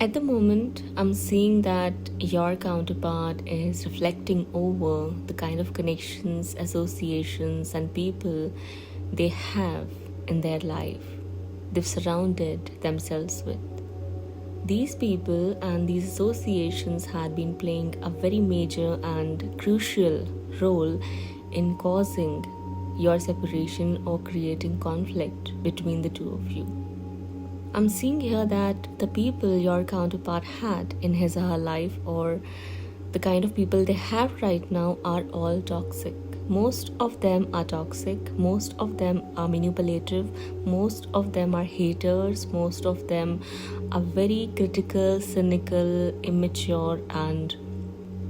At the moment, I'm seeing that your counterpart is reflecting over the kind of connections, associations, and people they have in their life, they've surrounded themselves with. These people and these associations had been playing a very major and crucial role in causing your separation or creating conflict between the two of you. I'm seeing here that the people your counterpart had in his or her life, or the kind of people they have right now, are all toxic. Most of them are toxic, most of them are manipulative, most of them are haters, most of them are very critical, cynical, immature, and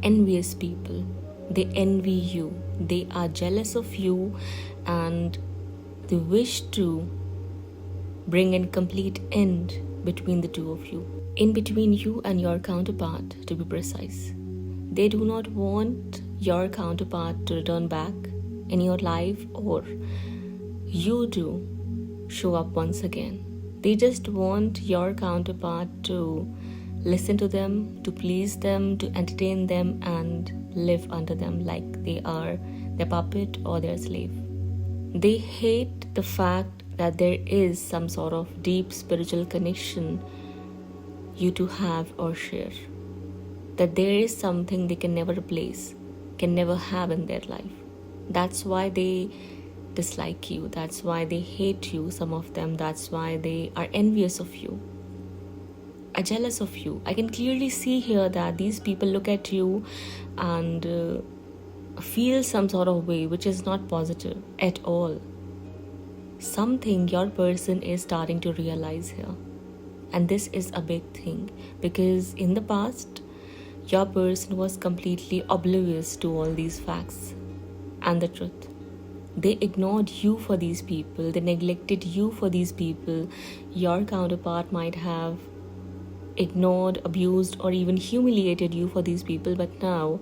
envious people. They envy you, they are jealous of you, and they wish to bring in complete end between the two of you, in between you and your counterpart, to be precise. They do not want your counterpart to return back in your life, or you to show up once again. They just want your counterpart to listen to them, to please them, to entertain them, and live under them like they are their puppet or their slave. They hate the fact that there is some sort of deep spiritual connection you two have or share. That there is something they can never replace, can never have in their life. That's why they dislike you. That's why they hate you, some of them. That's why they are envious of you, are jealous of you. I can clearly see here that these people look at you and feel some sort of way which is not positive at all. Something your person is starting to realize here. And this is a big thing, because in the past, your person was completely oblivious to all these facts and the truth. They ignored you for these people. They neglected you for these people. Your counterpart might have ignored, abused, or even humiliated you for these people. But now,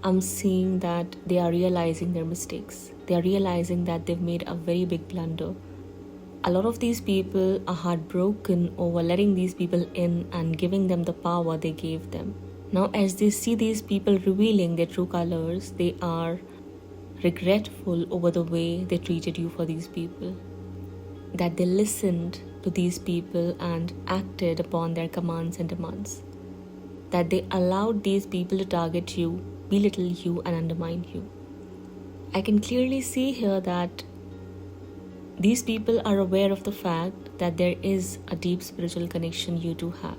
I'm seeing that they are realizing their mistakes. They are realizing that they've made a very big blunder. A lot of these people are heartbroken over letting these people in and giving them the power they gave them. Now, as they see these people revealing their true colors, they are regretful over the way they treated you for these people. That they listened to these people and acted upon their commands and demands. That they allowed these people to target you, belittle you, and undermine you. I can clearly see here that these people are aware of the fact that there is a deep spiritual connection you two have,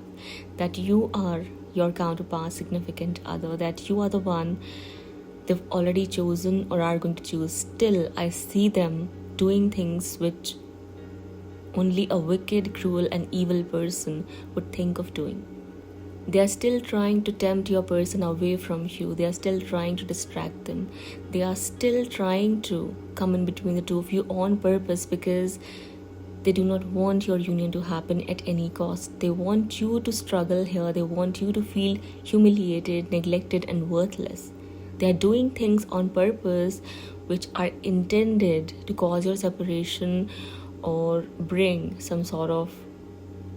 that you are your counterpart's significant other, that you are the one they've already chosen or are going to choose. Still, I see them doing things which only a wicked, cruel, and evil person would think of doing. They are still trying to tempt your person away from you. They are still trying to distract them. They are still trying to come in between the two of you on purpose, because they do not want your union to happen at any cost. They want you to struggle here. They want you to feel humiliated, neglected, and worthless. They are doing things on purpose which are intended to cause your separation or bring some sort of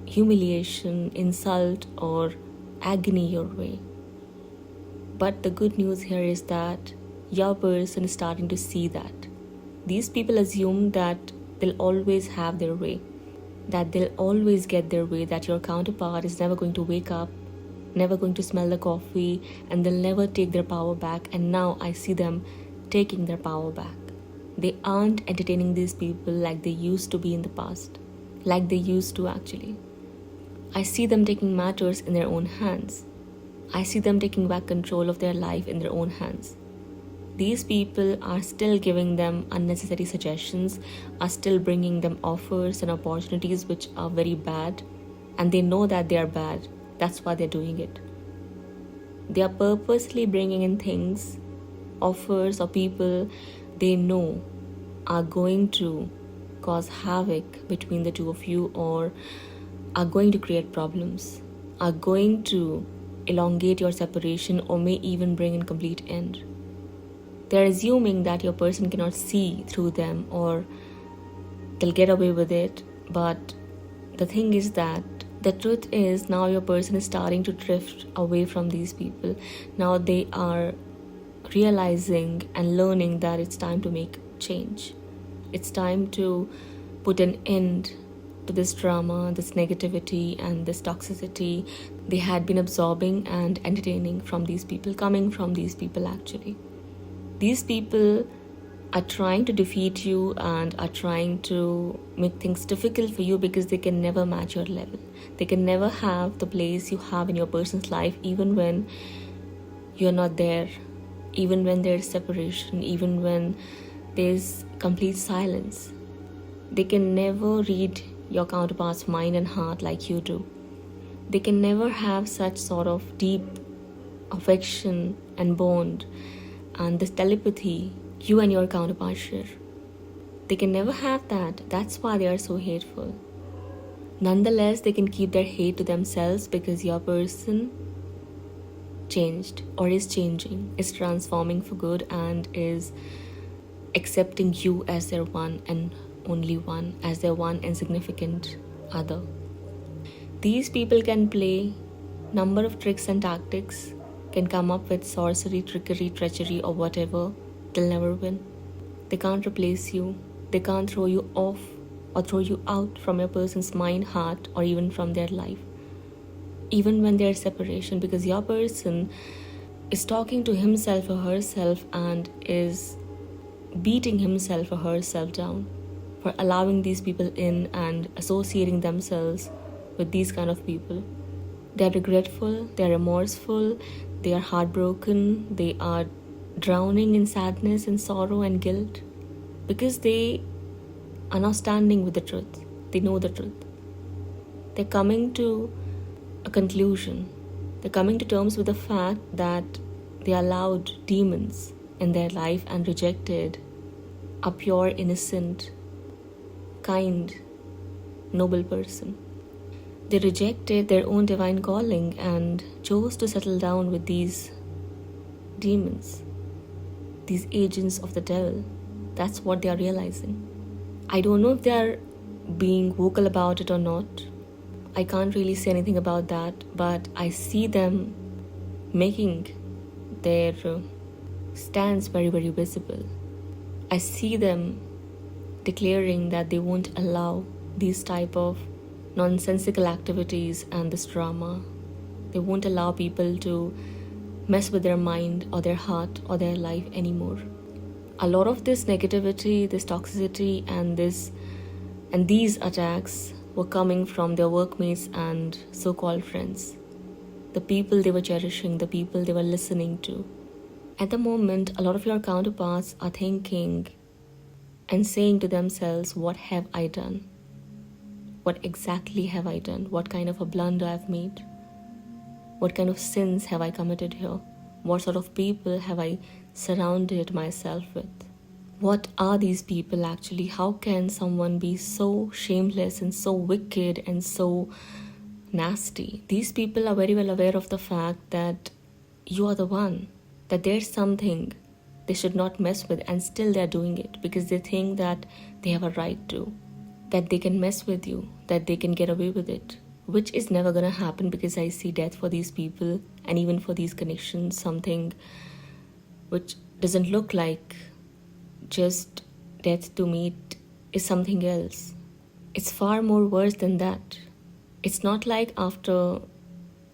humiliation, insult, or agony your way. But the good news here is that your person is starting to see that. These people assume that they'll always have their way, that they'll always get their way, that your counterpart is never going to wake up, never going to smell the coffee, and they'll never take their power back. And now I see them taking their power back. They aren't entertaining these people like they used to be in the past, like they used to actually. I see them taking matters in their own hands. I see them taking back control of their life in their own hands. These people are still giving them unnecessary suggestions, are still bringing them offers and opportunities which are very bad, and they know that they are bad. That's why they're doing it. They are purposely bringing in things, offers, or people they know are going to cause havoc between the two of you, or are going to create problems, are going to elongate your separation, or may even bring in complete end. They're assuming that your person cannot see through them, or they'll get away with it. But the thing is that The truth is, now your person is starting to drift away from these people. Now they are realizing and learning that it's time to make change. It's time to put an end to this drama, this negativity, and this toxicity they had been absorbing and entertaining from these people, coming from these people actually. These people are trying to defeat you and are trying to make things difficult for you because they can never match your level. They can never have the place you have in your person's life, even when you're not there, even when there's separation, even when there's complete silence. They can never read your counterpart's mind and heart like you do. They can never have such sort of deep affection and bond and this telepathy you and your counterpart share. They can never have that. That's why they are so hateful. Nonetheless, they can keep their hate to themselves because your person changed or is changing, is transforming for good, and is accepting you as their one and only one, as their one insignificant other. These people can play number of tricks and tactics, can come up with sorcery, trickery, treachery, or whatever. They'll never win. They can't replace you. They can't throw you off or throw you out from your person's mind, heart, or even from their life. Even when there's separation, because your person is talking to himself or herself and is beating himself or herself down for allowing these people in and associating themselves with these kind of people. They are regretful, they are remorseful, they are heartbroken, they are drowning in sadness and sorrow and guilt because they are now standing with the truth. They know the truth. They're coming to a conclusion. They're coming to terms with the fact that they allowed demons in their life and rejected a pure, innocent, kind, noble person. They rejected their own divine calling and chose to settle down with these demons, these agents of the devil. That's what they are realizing. I don't know if they are being vocal about it or not. I can't really say anything about that, but I see them making their stance very, very visible. I see them declaring that they won't allow these type of nonsensical activities and this drama. They won't allow people to mess with their mind or their heart or their life anymore. A lot of this negativity, this toxicity, and these attacks were coming from their workmates and so-called friends, the people they were cherishing, the people they were listening to. At the moment, a lot of your counterparts are thinking and saying to themselves, what have I done? What exactly have I done? What kind of a blunder I've made? What kind of sins have I committed here? What sort of people have I surrounded myself with? What are these people actually? How can someone be so shameless and so wicked and so nasty? These people are very well aware of the fact that you are the one, that there's something they should not mess with, and still they're doing it because they think that they have a right to, that they can mess with you, that they can get away with it, which is never gonna happen because I see death for these people and even for these connections, something which doesn't look like just death to me. It is something else. It's far more worse than that. It's not like after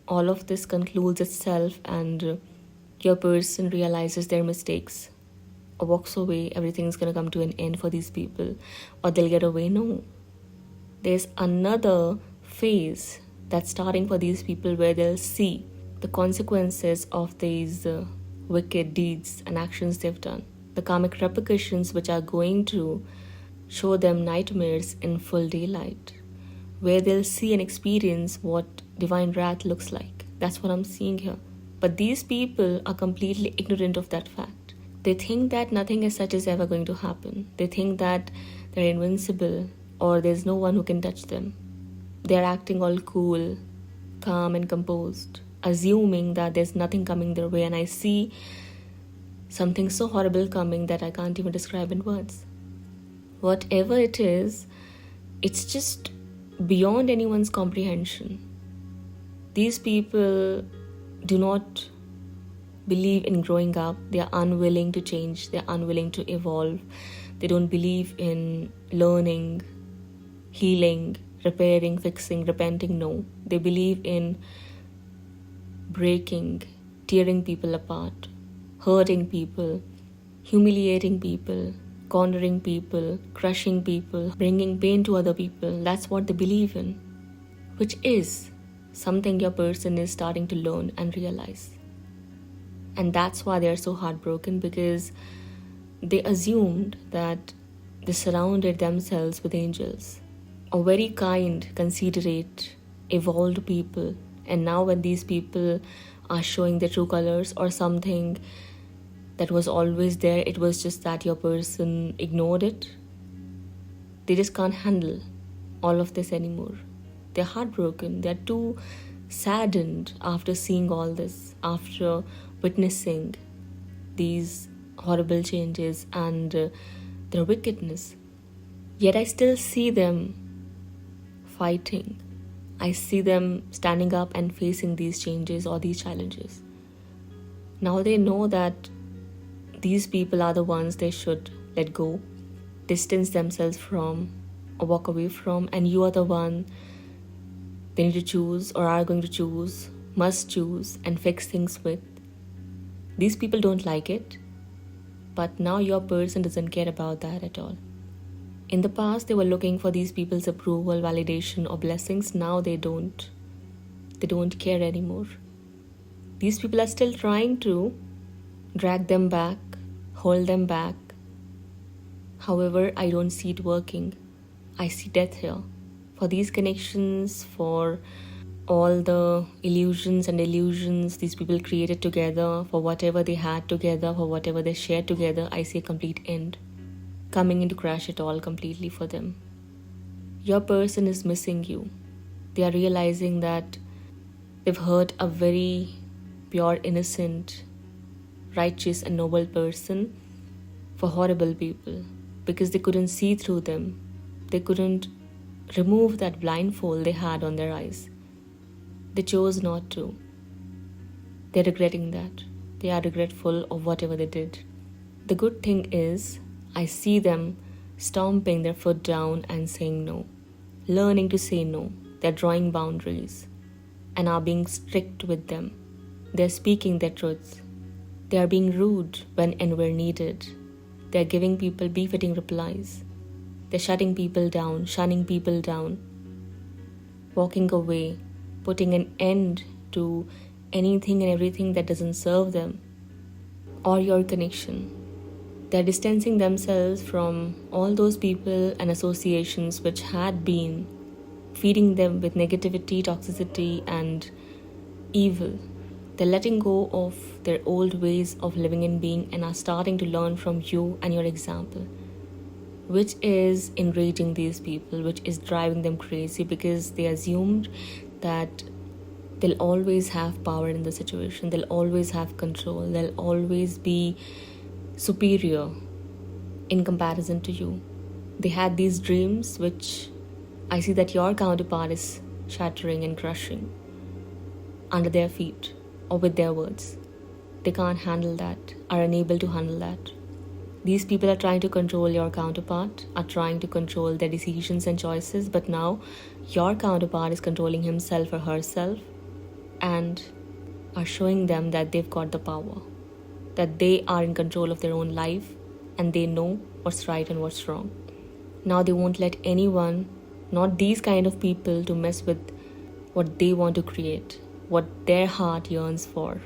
all of this concludes itself and your person realizes their mistakes or walks away, everything's gonna come to an end for these people or they'll get away. No. There's another phase that's starting for these people where they'll see the consequences of these wicked deeds and actions they've done, the karmic repercussions which are going to show them nightmares in full daylight, where they'll see and experience what divine wrath looks like. That's what I'm seeing here. But these people are completely ignorant of that fact. They think that nothing as such is ever going to happen. They think that they're invincible or there's no one who can touch them. They're acting all cool, calm and composed, assuming that there's nothing coming their way, and I see something so horrible coming that I can't even describe in words. Whatever it is, it's just beyond anyone's comprehension. These people do not believe in growing up. They are unwilling to change. They are unwilling to evolve. They don't believe in learning, healing, repairing, fixing, repenting. No. They believe in breaking, tearing people apart, hurting people, humiliating people, cornering people, crushing people, bringing pain to other people. That's what they believe in, which is something your person is starting to learn and realize. And that's why they're so heartbroken, because they assumed that they surrounded themselves with angels, a very kind, considerate, evolved people. And now when these people are showing their true colors, or something that was always there, it was just that your person ignored it. They just can't handle all of this anymore. They're heartbroken. They're too saddened after seeing all this, after witnessing these horrible changes and their wickedness. Yet I still see them fighting. I see them standing up and facing these changes or these challenges. Now they know that these people are the ones they should let go, distance themselves from, or walk away from, and you are the one they need to choose, or are going to choose, must choose, and fix things with. These people don't like it, but now your person doesn't care about that at all. In the past, they were looking for these people's approval, validation, or blessings. Now they don't. They don't care anymore. These people are still trying to drag them back, hold them back. However, I don't see it working. I see death here. For these connections, for all the illusions and illusions these people created together, for whatever they had together, for whatever they shared together, I see a complete end coming in to crash it all completely for them. Your person is missing you. They are realizing that they've hurt a very pure, innocent, righteous and noble person for horrible people, because they couldn't see through them. They couldn't remove that blindfold they had on their eyes. They chose not to. They're regretting that. They are regretful of whatever they did. The good thing is, I see them stomping their foot down and saying no, learning to say no. They're drawing boundaries and are being strict with them. They're speaking their truths. They are being rude when and where needed. They're giving people befitting replies. They're shutting people down, shunning people down, walking away, putting an end to anything and everything that doesn't serve them or your connection. They're distancing themselves from all those people and associations which had been feeding them with negativity, toxicity, and evil. They're letting go of their old ways of living and being and are starting to learn from you and your example, which is enraging these people, which is driving them crazy, because they assumed that they'll always have power in the situation, they'll always have control, they'll always be superior in comparison to you. They had these dreams which I see that your counterpart is shattering and crushing under their feet or with their words. They can't handle that, are unable to handle that. These people are trying to control your counterpart, are trying to control their decisions and choices, but now your counterpart is controlling himself or herself and are showing them that they've got the power, that they are in control of their own life and they know what's right and what's wrong. Now they won't let anyone, not these kind of people, to mess with what they want to create, what their heart yearns for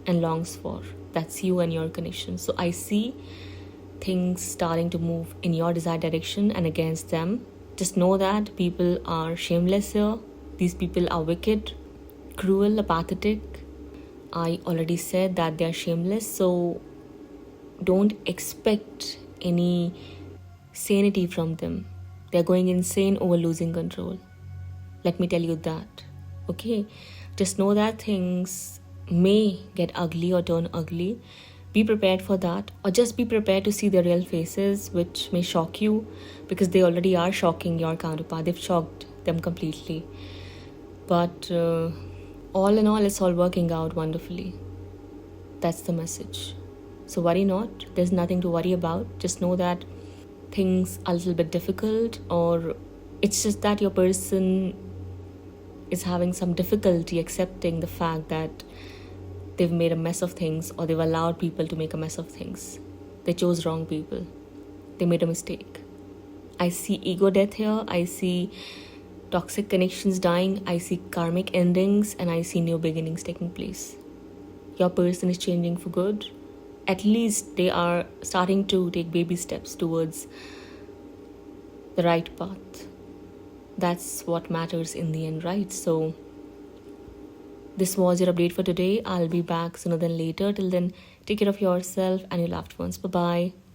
and longs for. That's you and your connection. So I see things starting to move in your desired direction and against them. Just know that people are shameless here. These people are wicked, cruel, apathetic. I already said that they are shameless, so don't expect any sanity from them. They're going insane over losing control. Let me tell you that. Okay? Just know that things may get ugly or turn ugly, Be prepared for that, or just be prepared to see their real faces, which may shock you, because they already are shocking your counterpart. They've shocked them completely. But all in all, it's all working out wonderfully. That's the message. So worry not. There's nothing to worry about. Just know that things are a little bit difficult, or it's just that your person is having some difficulty accepting the fact that they've made a mess of things, or they've allowed people to make a mess of things. They chose wrong people. They made a mistake. I see ego death here. I see toxic connections dying. I see karmic endings, and I see new beginnings taking place. Your person is changing for good. At least they are starting to take baby steps towards the right path. That's what matters in the end, right? So this was your update for today. I'll be back sooner than later. Till then, take care of yourself and your loved ones. Bye-bye.